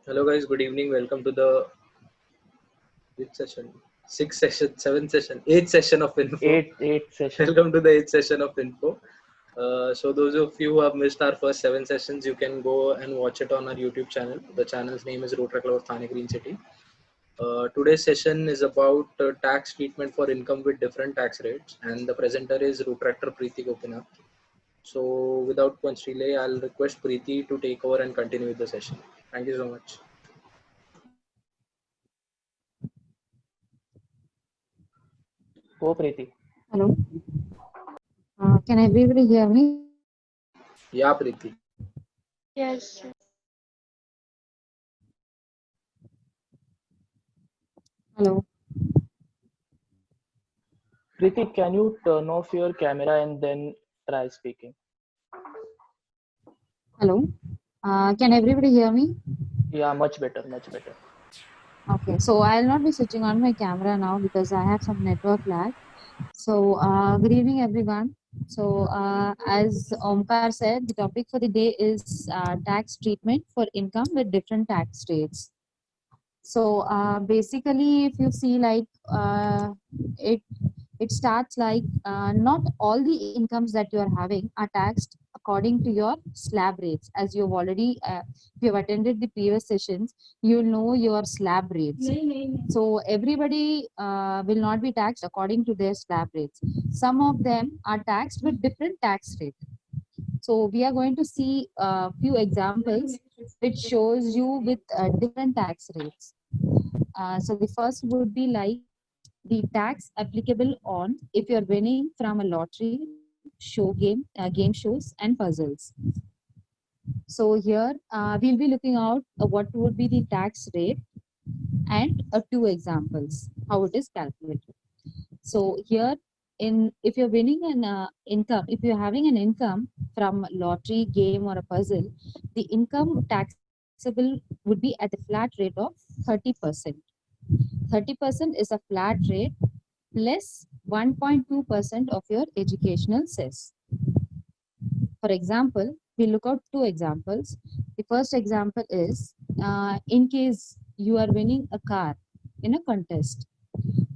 Hello guys, good evening. Welcome to the which session? Sixth session, seventh session, eighth session of Info. Eighth session. Welcome to the eighth session of Info. So those of you who have missed our first seven sessions, you can go and watch it on our YouTube channel. The channel's name is Rotary Club of Thane Green City. Today's session is about tax treatment for income with different tax rates, and the presenter is Rutractor Preeti Gopinath. So without much delay, I'll request Preeti to take over and continue with the session. Thank you so much. Go Preeti. Hello. Can everybody hear me? Yeah, Preeti. Yes. Hello. Preeti, can you turn off your camera and then try speaking? Hello. Can everybody hear me? Yeah, much better, much better. Okay. So I'll not be switching on my camera now because I have some network lag. So good evening, everyone. So as Omkar said, the topic for the day is tax treatment for income with different tax rates. So basically, if you see like it it starts like not all the incomes that you are having are taxed according to your slab rates. As you've already if you've attended the previous sessions, you'll know your slab rates. So everybody will not be taxed according to their slab rates. Some of them are taxed with different tax rate. So we are going to see a few examples which shows you with different tax rates. So the first would be like the tax applicable on if you're winning from a lottery, game shows, and puzzles. So here we'll be looking out what would be the tax rate and two examples how it is calculated. So here in if you're winning an income, if you're having an income from lottery, game, or a puzzle, the income taxable would be at the flat rate of 30%. 30% is a flat rate plus 1.2% of your educational cess. For example, we look out two examples. The first example is in case you are winning a car in a contest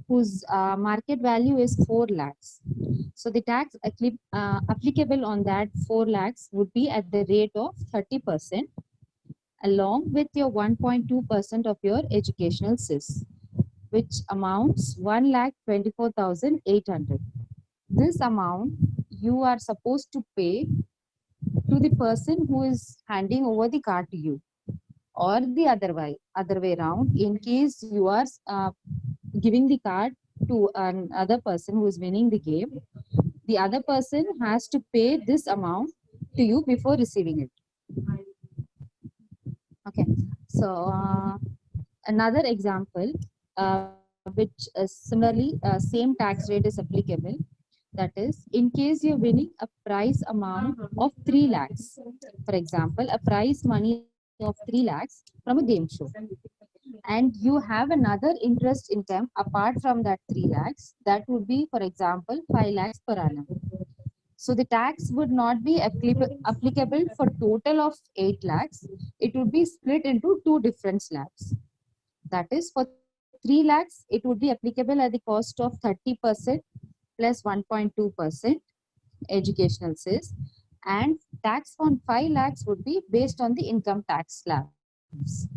whose market value is 4 lakhs. So the tax applicable on that 4 lakhs would be at the rate of 30% along with your 1.2% of your educational cess, which amounts 1,24,800. This amount you are supposed to pay to the person who is handing over the card to you, or the other way around. In case you are giving the card to another person who is winning the game, the other person has to pay this amount to you before receiving it. Okay. So another example which similarly same tax rate is applicable. That is, in case you're winning a prize amount of 3 lakhs, for example, a prize money of 3 lakhs from a game show, and you have another interest income apart from that 3 lakhs, that would be, for example, 5 lakhs per annum. So the tax would not be applicable for total of 8 lakhs. It would be split into two different slabs. That is, for 3 lakhs, it would be applicable at the cost of 30% plus 1.2% educational cess, and tax on 5 lakhs would be based on the income tax slabs.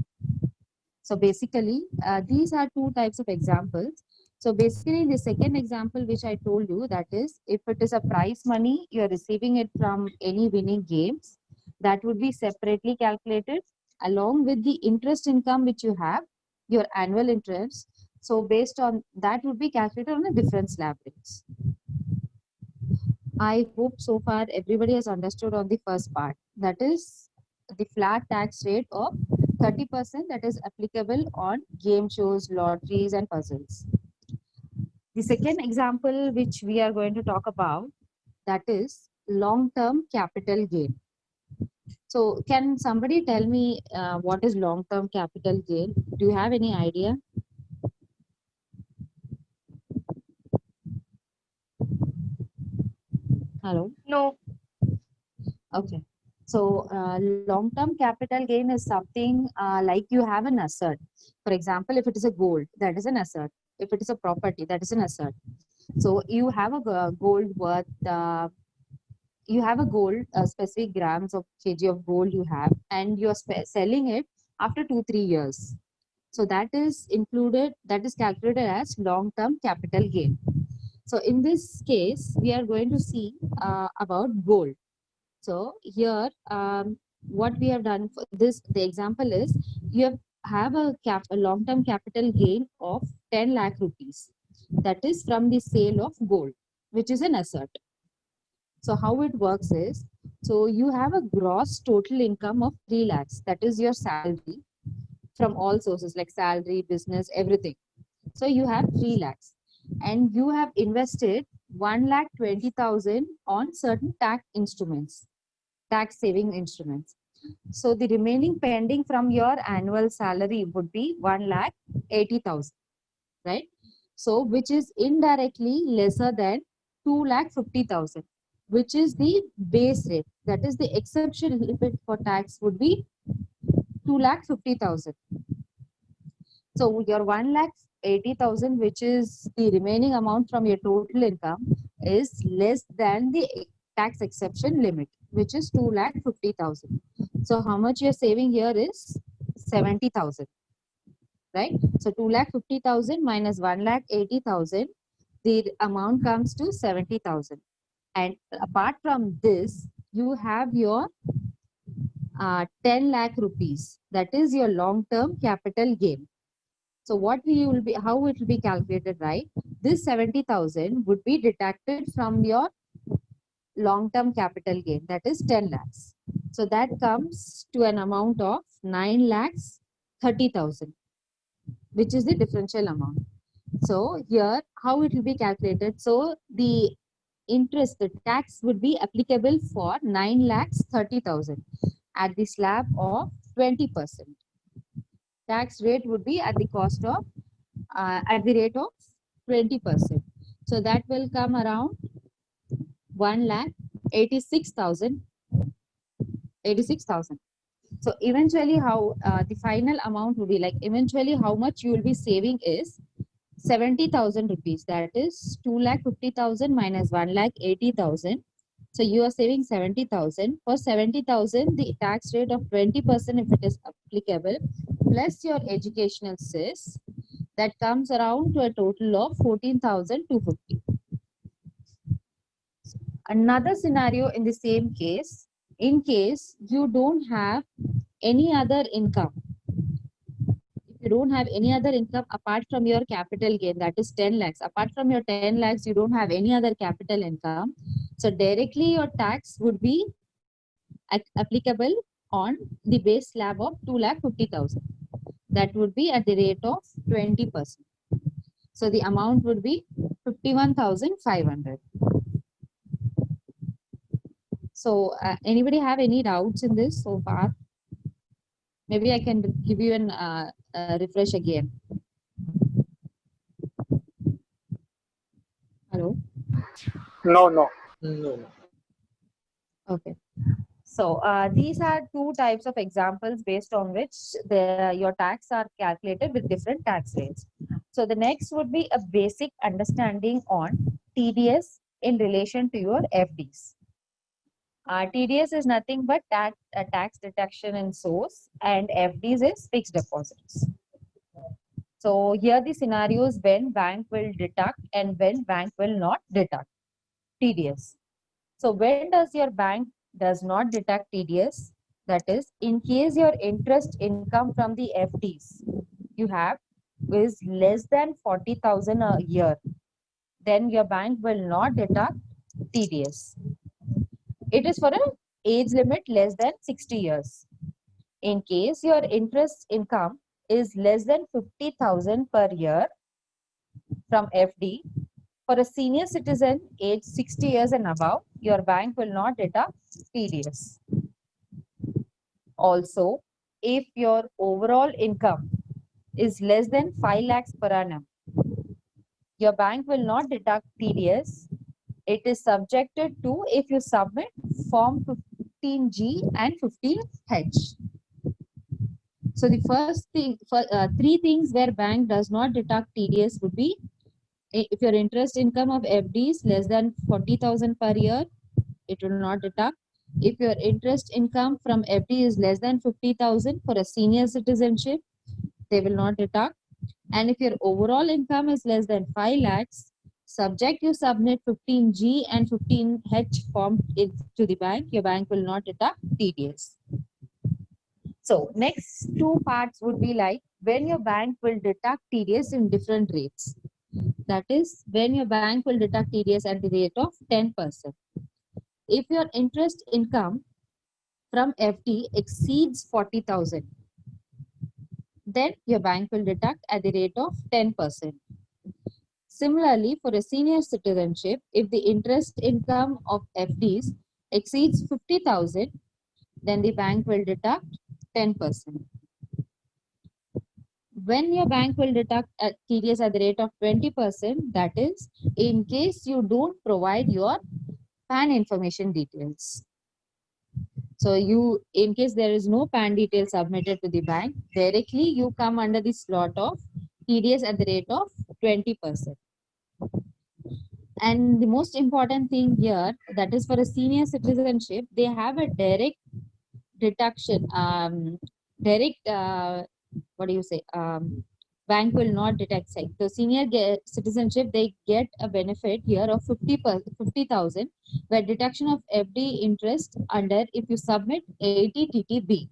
So basically, these are two types of examples. So basically, the second example which I told you, that is, if it is a prize money, you are receiving it from any winning games, that would be separately calculated along with the interest income which you have, your annual interest. So based on that would be calculated on a different slab rates. I hope so far everybody has understood on the first part. That is the flat tax rate of 30% that is applicable on game shows, lotteries, and puzzles. The second example which we are going to talk about, that is long-term capital gain. So can somebody tell me what is long-term capital gain? Do you have any idea? Hello? No. Okay. So long-term capital gain is something like you have an asset. For example, if it is a gold, that is an asset. If it is a property, that is an asset. So you have a gold worth, you have a gold, specific grams of kg of gold you have, and you're selling it after 2-3 years. So that is included, that is calculated as long-term capital gain. So in this case, we are going to see about gold. So here, what we have done for this, the example is you have a long-term capital gain of 10 lakh rupees. That is from the sale of gold, which is an asset. So how it works is, so you have a gross total income of 3 lakhs. That is your salary from all sources like salary, business, everything. So you have 3 lakhs and you have invested 1,20,000 on certain tax instruments, tax saving instruments. So the remaining pending from your annual salary would be 1,80,000, right? So which is indirectly lesser than 2,50,000, which is the base rate. That is the exception limit for tax would be 2,50,000. So your 1,80,000, which is the remaining amount from your total income, is less than the tax exception limit, which is 2,50,000. So how much you're saving here is 70,000, right? So 2,50,000 minus 1,80,000, the amount comes to 70,000. And apart from this, you have your 10 lakh rupees. That is your long-term capital gain. So what we will be, how it will be calculated, right? This 70,000 would be deducted from your long-term capital gain, that is 10 lakhs. So that comes to an amount of 9 lakhs 30,000, which is the differential amount. So here, how it will be calculated? So the interest, the tax would be applicable for 9 lakhs 30,000 at the slab of 20%. Tax rate would be at the cost of at the rate of 20%. So that will come around 1,86,000. 86,000. So eventually, how the final amount will be like, eventually how much you will be saving is 70,000 rupees. That is 2,50,000 minus 1,80,000. So you are saving 70,000. For 70,000, the tax rate of 20% if it is applicable, plus your educational cess, that comes around to a total of 14,250. Another scenario in the same case, in case you don't have any other income. If you don't have any other income apart from your capital gain, that is 10 lakhs. Apart from your 10 lakhs, you don't have any other capital income. So directly your tax would be applicable on the base slab of 2,50,000. That would be at the rate of 20%. So the amount would be 51,500. So anybody have any doubts in this so far? Maybe I can give you an refresh again. Hello? No. No. Okay. So these are two types of examples based on which your tax are calculated with different tax rates. So the next would be a basic understanding on TDS in relation to your FDs. TDS is nothing but tax deduction in source, and FDs is fixed deposits. So here the scenarios when bank will deduct and when bank will not deduct TDS. So when does your bank does not deduct TDS? That is, in case your interest income from the FDs you have is less than 40,000 a year, then your bank will not deduct TDS. It is for an age limit less than 60 years. In case your interest income is less than 50,000 per year from FD, for a senior citizen age 60 years and above, your bank will not deduct TDS. Also, if your overall income is less than 5 lakhs per annum, your bank will not deduct TDS. It is subjected to if you submit Form 15G and 15H. So the first thing, three things where bank does not deduct TDS would be if your interest income of FD is less than 40,000 per year, it will not deduct. If your interest income from FD is less than 50,000 for a senior citizenship, they will not deduct. And if your overall income is less than 5 lakhs, subject you submit 15G and 15H form to the bank, your bank will not deduct TDS. So next two parts would be like when your bank will deduct TDS in different rates. That is when your bank will deduct TDS at the rate of 10%. If your interest income from FD exceeds 40,000, then your bank will deduct at the rate of 10%. Similarly, for a senior citizenship, if the interest income of FDs exceeds 50,000, then the bank will deduct 10%. When your bank will deduct TDS at the rate of 20%, that is, in case you don't provide your PAN information details. So you, in case there is no PAN details submitted to the bank, directly you come under the slot of TDS at the rate of 20%. And the most important thing here, that is for a senior citizenship, they have a direct deduction, what do you say? Bank will not deduct. So senior citizenship, they get a benefit here of 50,000, where deduction of FD interest under if you submit 80 TTB.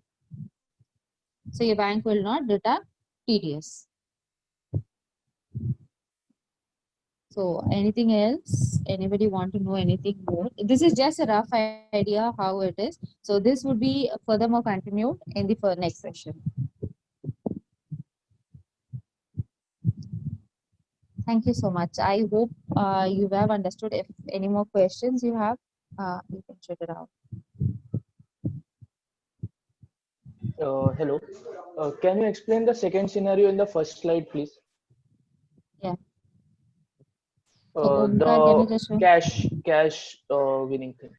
So your bank will not deduct TDS. So anything else? Anybody want to know anything more? This is just a rough idea how it is. So this would be furthermore continued in the next session. Thank you so much. I hope you have understood. If any more questions you have, you can check it out. Hello. Can you explain the second scenario in the first slide, please? Yeah. So, Omkar, can you just show? cash winning thing.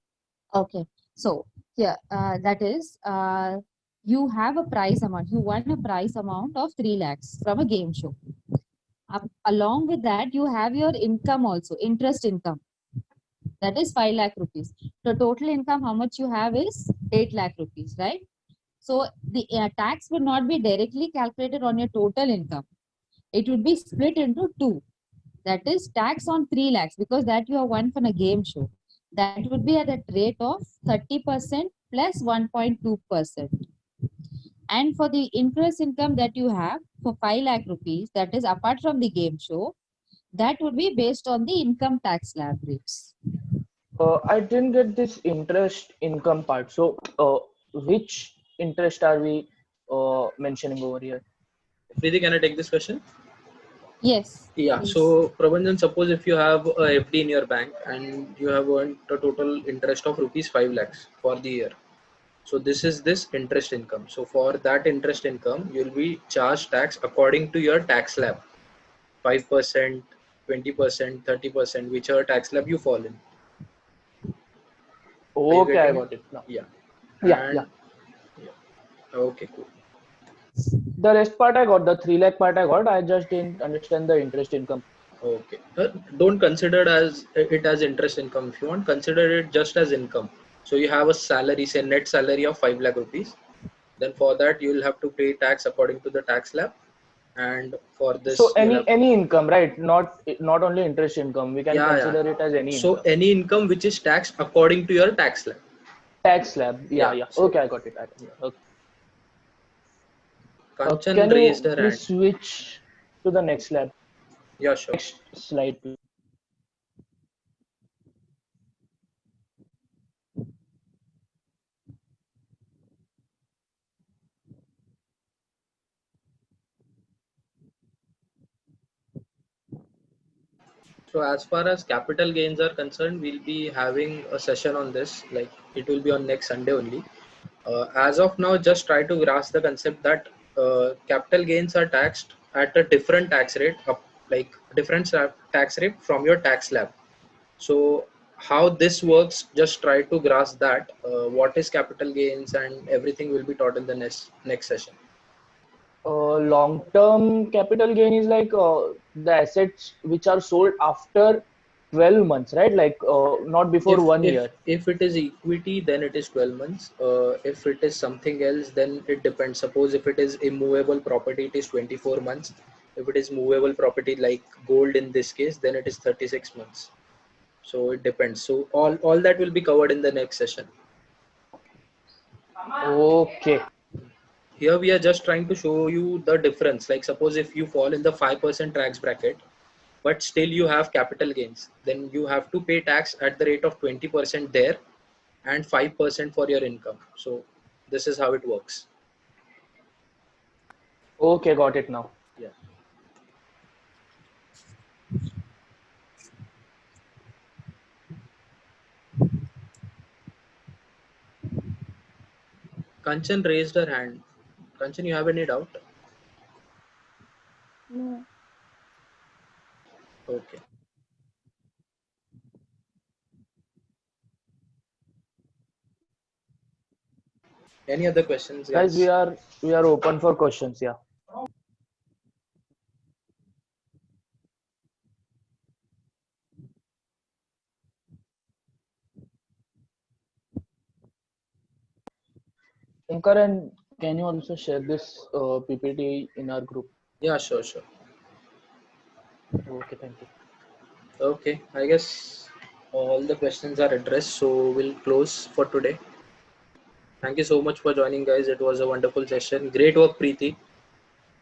Okay. So here, that is, you have a prize amount. You won a prize amount of 3 lakhs from a game show. Along with that, you have your income also, interest income. That is 5 lakh rupees. So total income, how much you have is 8 lakh rupees, right? So the tax would not be directly calculated on your total income. It would be split into two. That is tax on 3 lakhs because that you have won from a game show. That would be at a rate of 30% plus 1.2%. And for the interest income that you have for 5 lakh rupees, that is apart from the game show, that would be based on the income tax slab rates. I didn't get this interest income part. So which interest are we mentioning over here? Preeti, can I take this question? Yes. Yeah. Please. So, Prabhanjan, suppose if you have a FD in your bank and you have earned a total interest of rupees 5 lakhs for the year. So this is this interest income. So for that interest income, you'll be charged tax according to your tax slab, 5%, 20%, 30%, whichever tax slab you fall in. Okay, I got it now. Yeah. Yeah. Okay, cool. The rest part I got, the 3 lakh part I got. I just didn't understand the interest income. Okay. Don't consider it as interest income. If you want, consider it just as income. So you have a salary, say net salary of 5 lakh rupees. Then for that, you will have to pay tax according to the tax slab. And for this, so any income, right? Not only interest income. We can consider it as any so income. any income which is taxed according to your tax slab. Tax slab. Yeah. So, okay, I got it. Okay. Kanchan Can raised you her please hand. switch to the next slide? Yeah, sure. Next slide, please. So as far as capital gains are concerned, we'll be having a session on this. Like it will be on next Sunday only. As of now, just try to grasp the concept that capital gains are taxed at a different tax rate, like different tax rate from your tax slab. So how this works, just try to grasp that what is capital gains, and everything will be taught in the next session. Long-term capital gain is like the assets which are sold after 12 months, right? Like not before if 1 year. if it is equity, then it is 12 months. If it is something else, then it depends. Suppose if it is immovable property, it is 24 months. If it is movable property like gold in this case, then it is 36 months. So it depends. So all that will be covered in the next session. Okay. Here we are just trying to show you the difference. Like suppose if you fall in the 5% tax bracket, but still you have capital gains, then you have to pay tax at the rate of 20% there and 5% for your income. So this is how it works. Okay, got it now. Yeah. Kanchan raised her hand. Kanchan, you have any doubt? No. Okay. Any other questions, Guys, guys? we are open for questions. Yeah. Omkar, and can you also share this PPT in our group? Yeah, sure. Okay, thank you. Okay, I guess all the questions are addressed, so we'll close for today. Thank you so much for joining, guys. It was a wonderful session. Great work, Preeti.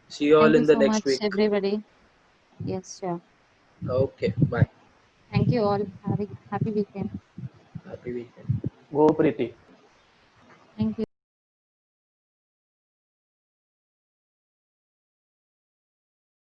See you all Thank you in the so next much, week. everybody. Yes, sure. Okay, bye. Thank you all. Have a happy weekend. Happy weekend. Go, Preeti. Thank you.